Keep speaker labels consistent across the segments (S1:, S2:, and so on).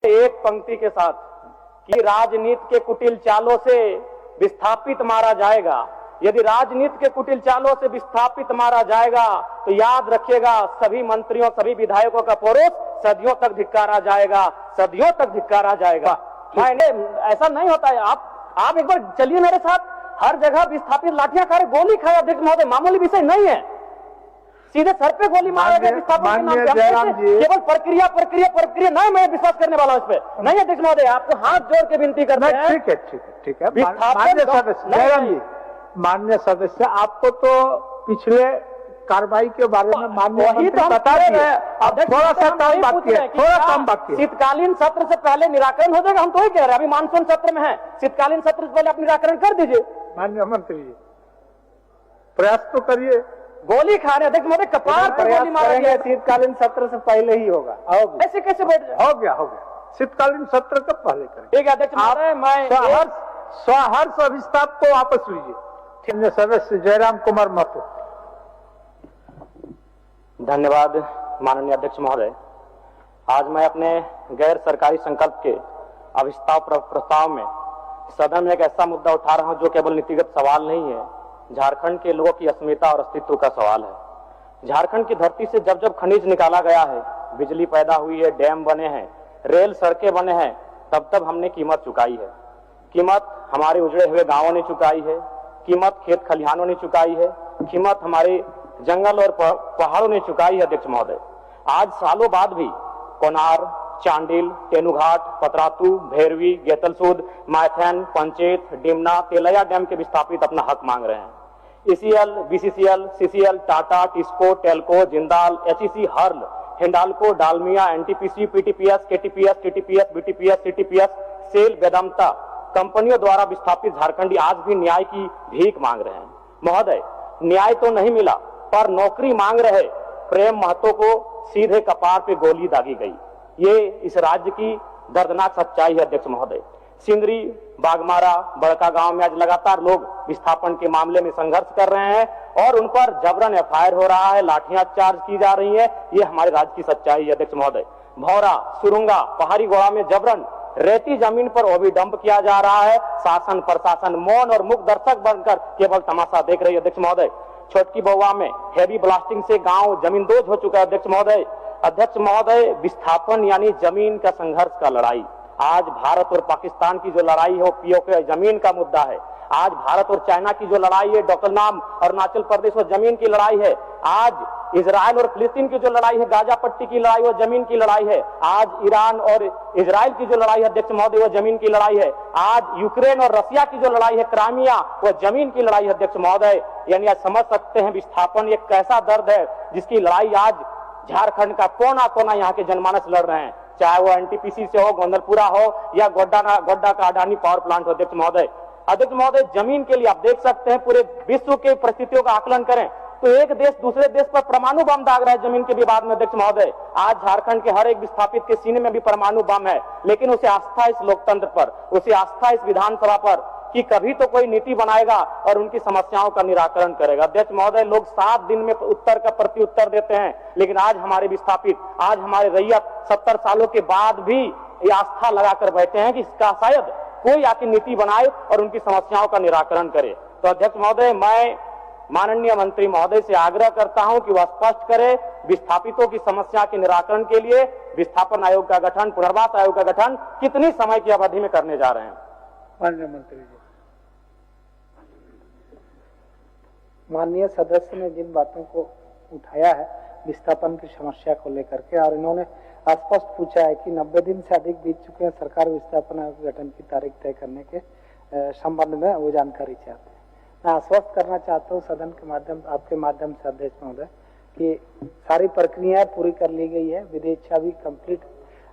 S1: एक पंक्ति के साथ कि राजनीति के कुटिल चालों से विस्थापित मारा जाएगा। यदि राजनीति के कुटिल चालों से विस्थापित मारा जाएगा तो याद रखिएगा सभी मंत्रियों सभी विधायकों का परोस सदियों तक धिक्कारा जाएगा, सदियों तक धिक्कारा जाएगा। मैंने ऐसा नहीं होता है। आप एक बार चलिए मेरे साथ, हर जगह विस्थापित लाठियां खा रहे, गोली खाए अध्यक्ष महोदय, मामूली विषय नहीं है। सीधे सर पे गोली मारा गया विस्थापन के नाम पे। केवल प्रक्रिया प्रक्रिया प्रक्रिया नहीं, मैं विश्वास करने वाला हूं इस पे नहीं। अध्यक्ष महोदय आपको हाथ जोड़ के विनती करते हैं।
S2: ठीक है ठीक है ठीक है। माननीय सदस्य जयराम जी, माननीय सदस्य, आपको तो पिछले कार्रवाई के बारे में माननीय मंत्री बता दिए, अब थोड़ा सा काम बाकी है, थोड़ा काम बाकी है।
S1: शीतकालीन सत्र से पहले निराकरण हो जाएगा, हम तो ही कह रहे हैं। अभी मानसून सत्र में है, शीतकालीन सत्र से पहले आप निराकरण कर दीजिए।
S2: माननीय मंत्री जी प्रयास तो करिए।
S1: गोली खा रहे अध्यक्ष महोदय, कपार पर गोली मारा गया।
S2: शीतकालीन सत्र से पहले ही होगा।
S1: ऐसे कैसे बैठ जाए?
S2: हो गया शीतकालीन सत्र का पहले करें।
S1: ठीक है अध्यक्ष महोदय, मैं
S2: स्वहर्ष अभिस्ताप को वापस लीजिए। सदस्य जयराम कुमार महतो।
S1: धन्यवाद माननीय अध्यक्ष महोदय। आज मैं अपने गैर सरकारी संकल्प के अभिस्ताव प्रस्ताव में सदन में एक ऐसा मुद्दा उठा रहा हूं जो केवल नीतिगत सवाल नहीं है, झारखंड के लोगों की अस्मिता और अस्तित्व का सवाल है। झारखंड की धरती से जब जब खनिज निकाला गया है, बिजली पैदा हुई है, डैम बने हैं, रेल सड़कें बने हैं, तब तब हमने कीमत चुकाई है। कीमत हमारे उजड़े हुए गांवों ने चुकाई है, कीमत खेत खलिहानों ने चुकाई है, कीमत हमारे जंगल और पहाड़ों ने चुकाई है। अध्यक्ष महोदय, आज सालों बाद भी कोनार, चांडिल, तेनुघाट, पतरातू, भैरवी, गेतलसूद, मायथन, पंचेत, डिमना, तेलैया डैम के विस्थापित अपना हक मांग रहे हैं। ECL, BCCL, CCL, Tata, TISCO, TELCO, Jindal, HEC, HURL, Hindalco, Dalmia, NTPC, PTPS, KTPS, TTPS, BTPS, CTPS, SAIL, Vedanta कंपनियों द्वारा विस्थापित झारखंडी आज भी न्याय की भीख मांग रहे हैं। महोदय, न्याय तो नहीं मिला पर नौकरी मांग रहे प्रेम महतो को सीधे कपार पे गोली दागी गई। ये इस राज्य की दर्दनाक सच्चाई है। अध्यक्ष महोदय, सिंदरी, बागमारा, बड़का गांव में आज लगातार लोग विस्थापन के मामले में संघर्ष कर रहे हैं और उन पर जबरन एफआईआर हो रहा है, लाठियां चार्ज की जा रही है। ये हमारे राज्य की सच्चाई है। अध्यक्ष महोदय, भौरा, सुरुंगा, पहाड़ी गोड़ा में जबरन रेती जमीन पर ओबी डंप किया जा रहा है। शासन प्रशासन मौन और मुक्त दर्शक बनकर केवल तमाशा देख रही है। अध्यक्ष महोदय, छोटकी बउआ में हेवी ब्लास्टिंग से गांव जमींदोज हो चुका है। अध्यक्ष महोदय, विस्थापन यानी जमीन का संघर्ष का लड़ाई। आज भारत और पाकिस्तान की जो लड़ाई है वो पीओके जमीन का मुद्दा है। आज भारत और चाइना की जो लड़ाई है, डोकलाम अरुणाचल प्रदेश और जमीन की लड़ाई है। आज इजराइल और फिलिस्तीन की जो लड़ाई है, गाजा पट्टी की लड़ाई, वो जमीन की लड़ाई है। आज ईरान और इजराइल की जो लड़ाई है अध्यक्ष महोदय, वो जमीन की लड़ाई है। आज यूक्रेन और रसिया की जो लड़ाई है, क्राइमिया, वो जमीन की लड़ाई है। अध्यक्ष महोदय, यानी आज समझ सकते हैं विस्थापन एक कैसा दर्द है जिसकी लड़ाई आज झारखंड का कोना कोना यहाँ के जनमानस लड़ रहे हैं, चाहे वो एनटीपीसी से हो, गोंदलपुरा हो या गोड्डा का अडानी पावर प्लांट हो। अध्यक्ष महोदय, जमीन के लिए आप देख सकते हैं पूरे विश्व के परिस्थितियों का आकलन करें तो एक देश दूसरे देश पर परमाणु बम दाग रहा है जमीन के विवाद में। अध्यक्ष महोदय, आज झारखंड के हर एक विस्थापित के सीने में भी परमाणु बम है, लेकिन उसे आस्था इस लोकतंत्र पर, उसे आस्था इस विधानसभा पर कि कभी तो कोई नीति बनाएगा और उनकी समस्याओं का निराकरण करेगा। अध्यक्ष महोदय, लोग 7 दिन में उत्तर का प्रति उत्तर देते हैं, लेकिन आज हमारे विस्थापित, आज हमारे रैयत 70 सालों के बाद भी ये आस्था लगाकर बैठे हैं कि इसका शायद कोई आके नीति बनाए और उनकी समस्याओं का निराकरण करे। तो अध्यक्ष महोदय, मैं माननीय मंत्री महोदय से आग्रह करता हूं कि वह स्पष्ट करे विस्थापितों की समस्या के निराकरण के लिए विस्थापन आयोग का गठन, पुनर्वास आयोग का गठन कितनी समय की अवधि में करने जा रहे हैं।
S2: माननीय मंत्री जी।
S3: माननीय सदस्य ने जिन बातों को उठाया है विस्थापन की समस्या को लेकर के, और इन्होंने स्पष्ट पूछा है कि 90 दिन से अधिक बीत चुके हैं, सरकार विस्थापन आयोग गठन की तारीख तय करने के संबंध में वो जानकारी चाहते हैं। मैं आश्वस्त करना चाहता हूँ सदन के माध्यम, आपके माध्यम से अध्यक्ष महोदय, कि सारी प्रक्रिया पूरी कर ली गई है, विधेयक भी कंप्लीट,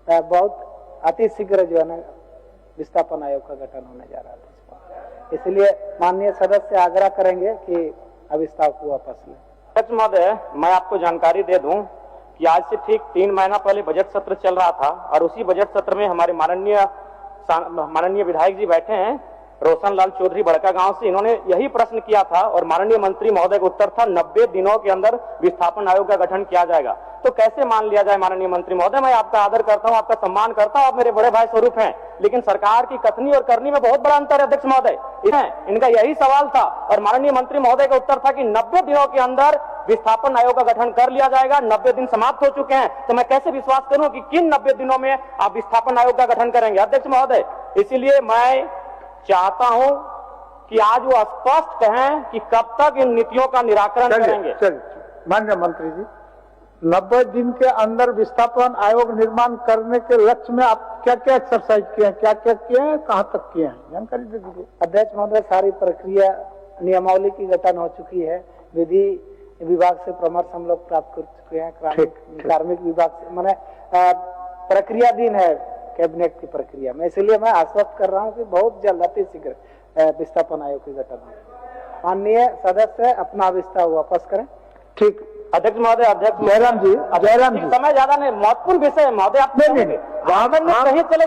S3: बहुत अति शीघ्र जो है ना विस्थापन आयोग का गठन होने जा रहा है। इसलिए माननीय सदस्य आग्रह करेंगे कि अभिस्ताव को वापस लें।
S1: अध्यक्ष महोदय, मैं आपको जानकारी दे दूं कि आज से ठीक 3 महीना पहले बजट सत्र चल रहा था और उसी बजट सत्र में हमारे माननीय विधायक जी बैठे हैं रोशनलाल चौधरी बड़का गांव से, इन्होंने यही प्रश्न किया था और माननीय मंत्री महोदय का उत्तर था 90 दिनों के अंदर विस्थापन आयोग का गठन किया जाएगा। तो कैसे मान लिया जाए माननीय मंत्री महोदय, मैं आपका आदर करता हूं, आपका सम्मान करता हूं, आप मेरे बड़े भाई स्वरूप हैं, लेकिन सरकार की कथनी और करनी में बहुत बड़ा अंतर है अध्यक्ष महोदय। इनका यही सवाल था और माननीय मंत्री महोदय का उत्तर था कि 90 दिनों के अंदर विस्थापन आयोग का गठन कर लिया जाएगा। 90 दिन समाप्त हो चुके हैं, तो मैं कैसे विश्वास करूं कि किन 90 दिनों में आप विस्थापन आयोग का गठन करेंगे अध्यक्ष महोदय। इसीलिए मैं चाहता हूं कि आज वो स्पष्ट कहें कि कब तक इन नीतियों का निराकरण करेंगे।
S2: माननीय मंत्री जी, 90 दिन के अंदर विस्थापन आयोग निर्माण करने के लक्ष्य में आप क्या क्या एक्सरसाइज किए हैं, क्या क्या किए हैं, कहां तक किए हैं, जानकारी दे दीजिए।
S3: अध्यक्ष महोदय, सारी प्रक्रिया नियमावली की गठन हो चुकी है, विधि विभाग से परामर्श हम लोग प्राप्त कर चुके हैं, कार्मिक विभाग से, मैंने प्रक्रियाधीन है कैबिनेट की प्रक्रिया में, इसलिए मैं आश्वस्त कर रहा हूं कि बहुत जल्द अति शीघ्र विस्थापन आयोग की गठन हो। माननीय सदस्य अपना विस्तार वापस करें।
S2: ठीक
S1: अध्यक्ष महोदय। अध्यक्ष
S2: जयराम जी,
S1: समय ज्यादा नहीं, महत्वपूर्ण विषय है महोदय, आप
S2: नहीं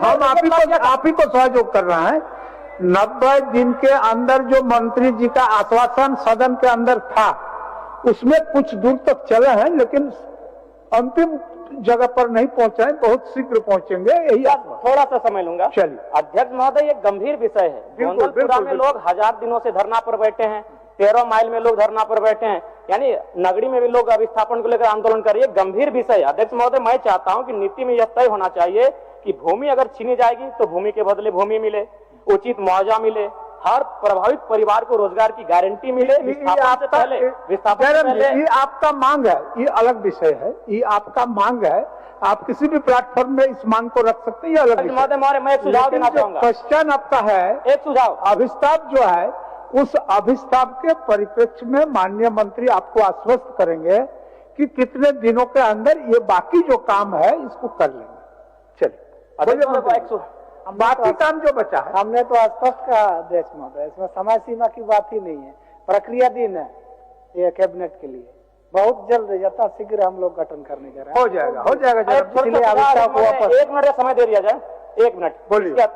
S2: हम आप ही को सहयोग कर रहे हैं। 90 दिन के अंदर जो मंत्री जी का आश्वासन सदन के अंदर था, उसमें कुछ दूर तक चले हैं, लेकिन अंतिम जगह पर नहीं पहुंचे हैं, बहुत शीघ्र पहुंचेंगे, यही
S1: थोड़ा सा समय लूंगा।
S2: चलिए
S1: अध्यक्ष महोदय, ये गंभीर विषय है। गोंदलपुरा में लोग 1000 दिनों से धरना पर बैठे हैं, 13 माइल में लोग धरना पर बैठे हैं, यानी नगरी में भी लोग विस्थापन को लेकर आंदोलन कर रहे हैं। गंभीर विषय है अध्यक्ष महोदय। मैं चाहता हूं कि नीति में यह तय होना चाहिए कि भूमि अगर छीनी जाएगी तो भूमि के बदले भूमि मिले, उचित मुआवजा मिले, हर प्रभावित परिवार को रोजगार की गारंटी मिले। विस्थापन से पहले
S2: ये आपका मांग है, ये अलग विषय है, ये आपका मांग है, आप किसी भी प्लेटफॉर्म में इस मांग को रख सकते हैं, ये अलग विषय।
S1: मैं एक सुझाव देना चाहूंगा।
S2: क्वेश्चन आपका है,
S1: एक सुझाव,
S2: अभिस्ताप जो है, उस अभिस्ताप के परिप्रेक्ष्य में माननीय मंत्री आपको आश्वस्त करेंगे कि कितने दिनों के अंदर ये बाकी जो काम है इसको कर लेंगे। चलिए, बाकी काम जो बचा है
S3: हमने तो स्पष्ट कहा अध्यक्ष महोदय, इसमें समय सीमा की बात ही नहीं है, प्रक्रियाधीन है ये कैबिनेट के लिए। बहुत जल्द यथाशीघ्र हम लोग गठन करने जा रहे हैं।
S2: हो जाएगा, हो जाएगा।
S1: एक मिनट का समय दे दिया जाए, 1 मिनट बोलिए।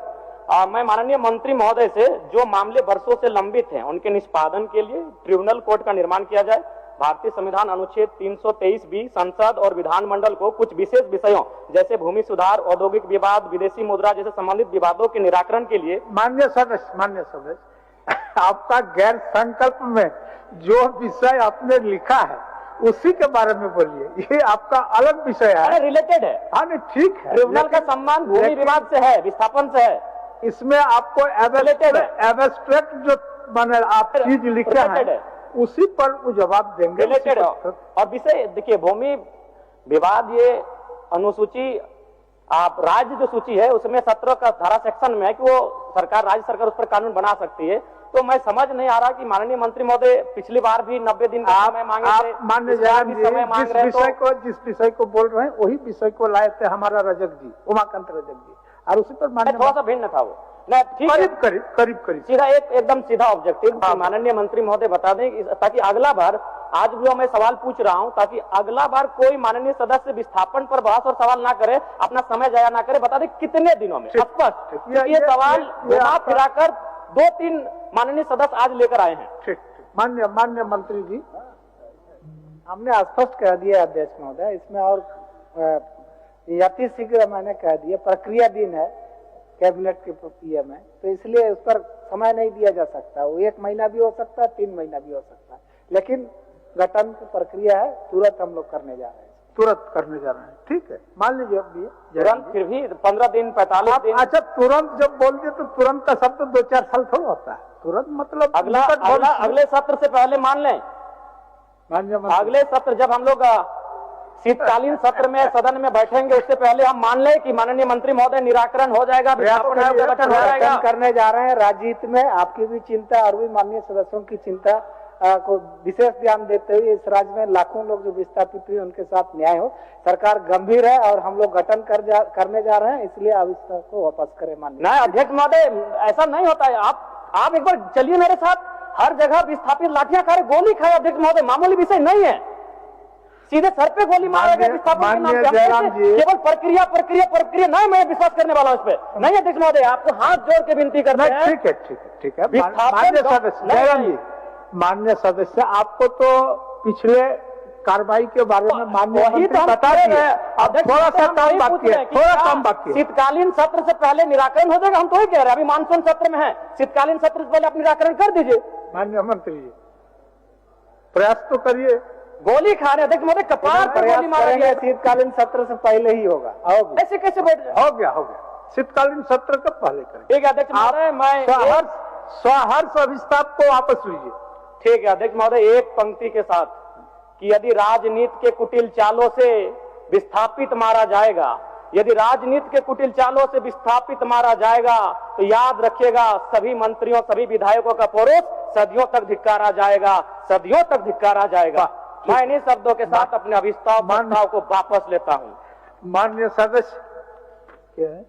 S1: मैं माननीय मंत्री महोदय से जो मामले वर्षों से लंबित हैं उनके निष्पादन के लिए ट्रिब्यूनल कोर्ट का निर्माण किया जाए। भारतीय संविधान अनुच्छेद 323B संसद और विधानमंडल को कुछ विशेष विषयों जैसे भूमि सुधार, औद्योगिक विवाद, विदेशी मुद्रा जैसे संबंधित विवादों के निराकरण के लिए।
S2: माननीय सदस्य, आपका गैर संकल्प में जो विषय आपने लिखा है उसी के बारे में बोलिए, ये आपका अलग विषय है,
S1: रिलेटेड है।
S2: हाँ नहीं, ठीक है।
S1: ट्रिब्यूनल का सम्मान भूमि विवाद से है, विस्थापन से है।
S2: इसमें आपको एब्स्ट्रैक्ट जो मैंने आप चीज लिखे हैं उसी पर वो जवाब देंगे।
S1: रिलेटेड और विषय देखिए, भूमि विवाद ये अनुसूची, आप राज्य जो सूची है उसमें 17 का धारा सेक्शन में है कि वो सरकार, राज्य सरकार उस पर कानून बना सकती है। तो मैं समझ नहीं आ रहा कि माननीय मंत्री महोदय पिछली बार भी 90 दिन का समय मांगे थे,
S2: मान्य जिस विषय को बोल रहे हैं वही विषय को लाए थे हमारा रजक जी, उमाकांत रजक जी, और उसी पर
S1: थोड़ा सा भिन्न था वो।
S2: करीब
S1: सीधा एकदम सीधा ऑब्जेक्टिव माननीय मंत्री महोदय बता दें, ताकि अगला बार, आज जो मैं सवाल पूछ रहा हूं, ताकि अगला बार कोई माननीय सदस्य विस्थापन पर बहस और सवाल ना करे, अपना समय जाया ना करे, बता दें कितने दिनों में स्पष्ट। ये सवाल घुमा फिराकर 2-3 माननीय सदस्य आज लेकर आए हैं।
S2: ठीक, माननीय मंत्री जी,
S3: हमने स्पष्ट कह दिया अध्यक्ष महोदय, इसमें और यथि शीघ्र मैंने कह दिया, प्रक्रियाधीन है कैबिनेट की प्रक्रिया में, तो इसलिए उस पर समय नहीं दिया जा सकता। वो 1 महीना भी हो सकता है, 3 महीना भी हो सकता है, लेकिन गठन की प्रक्रिया है, तुरंत हम लोग करने जा रहे हैं,
S2: तुरंत करने जा रहे हैं। ठीक है, मान लीजिए
S1: तुरंत, फिर भी 15 दिन 45 दिन।
S2: अच्छा, तुरंत जब बोल दिए तो तुरंत का शब्द 2-4 साल थोड़ा होता है, तुरंत मतलब
S1: अगले सत्र से पहले मान लें। अगले सत्र जब हम लोग शीतकालीन सत्र में सदन में बैठेंगे, उससे पहले हम मान लें कि माननीय मंत्री महोदय निराकरण हो जाएगा, विस्थापन आयोग का गठन हो जाएगा।
S3: करने जा रहे हैं राज्य हित में, आपकी भी चिंता और भी माननीय सदस्यों की चिंता को विशेष ध्यान देते हुए इस राज्य में लाखों लोग जो विस्थापित हुए उनके साथ न्याय हो। सरकार गंभीर है और हम लोग गठन करने जा रहे हैं, इसलिए आप इस को वापस करें। माननीय
S1: अध्यक्ष महोदय, ऐसा नहीं होता है। आप एक बार चलिए मेरे साथ, हर जगह विस्थापित लाठियां खाए, गोली खाए अध्यक्ष महोदय, मामूली विषय नहीं है। सीधे सर पे गोली मारा गया विस्थापन के नाम
S2: माननीय
S1: पे।
S2: जयराम जी।
S1: केवल प्रक्रिया नहीं, मैं विश्वास करने वाला हूं इस पे नहीं। अध्यक्ष महोदय, आपको हाथ जोड़ के विनती करते हैं।
S2: ठीक है
S1: विस्थापन
S2: माननीय सदस्य
S1: नहीं,
S2: जयराम
S1: नहीं।
S2: जी, माननीय सदस्य, आपको तो पिछले कार्रवाई के बारे में माननीय
S1: वही तो
S2: मंत्री
S1: हम
S2: बता
S1: कह
S2: दिए।
S1: रहे हैं।
S2: अब
S1: अध्यक्ष
S2: थोड़ा सा
S1: हम
S2: काम
S1: वही पूछ
S2: बाकी
S1: रहे
S2: है,
S1: हैं कि
S2: थोड़ा
S1: क्या
S2: काम बाकी है।
S1: शीतकालीन सत्र से पहले निराकरण हो जाएगा? हम तो ही कह रहे हैं, अभी मानसून सत्र में है, शीतकालीन सत्र से पहले आप निराकरण कर दीजिए।
S2: माननीय मंत्री जी, प्रयास तो करिए।
S1: गोली खा रहे अध्यक्ष महोदय, कपार पर गोली मारा गया।
S3: शीतकालीन सत्र से पहले ही होगा। आओगे?
S1: ऐसे कैसे बैठ जाए?
S2: हो गया शीतकालीन सत्र कब पहले करें?
S1: ठीक है अध्यक्ष महोदय, मैं
S2: स्वहर्ष अभिस्ताप को वापस लीजिए।
S1: ठीक है अध्यक्ष महोदय, एक पंक्ति के साथ कि यदि राजनीति के कुटिल चालों से विस्थापित मारा जाएगा, यदि राजनीति के कुटिल चालों से विस्थापित मारा जाएगा तो याद रखिएगा, सभी मंत्रियों सभी विधायकों का परोस सदियों तक धिक्कारा जाएगा, सदियों तक धिक्कारा जाएगा। मैं इन्हीं शब्दों के साथ अपने अभिस्ताव प्रस्ताव को वापस लेता हूं।
S2: माननीय सदस्य, क्या है?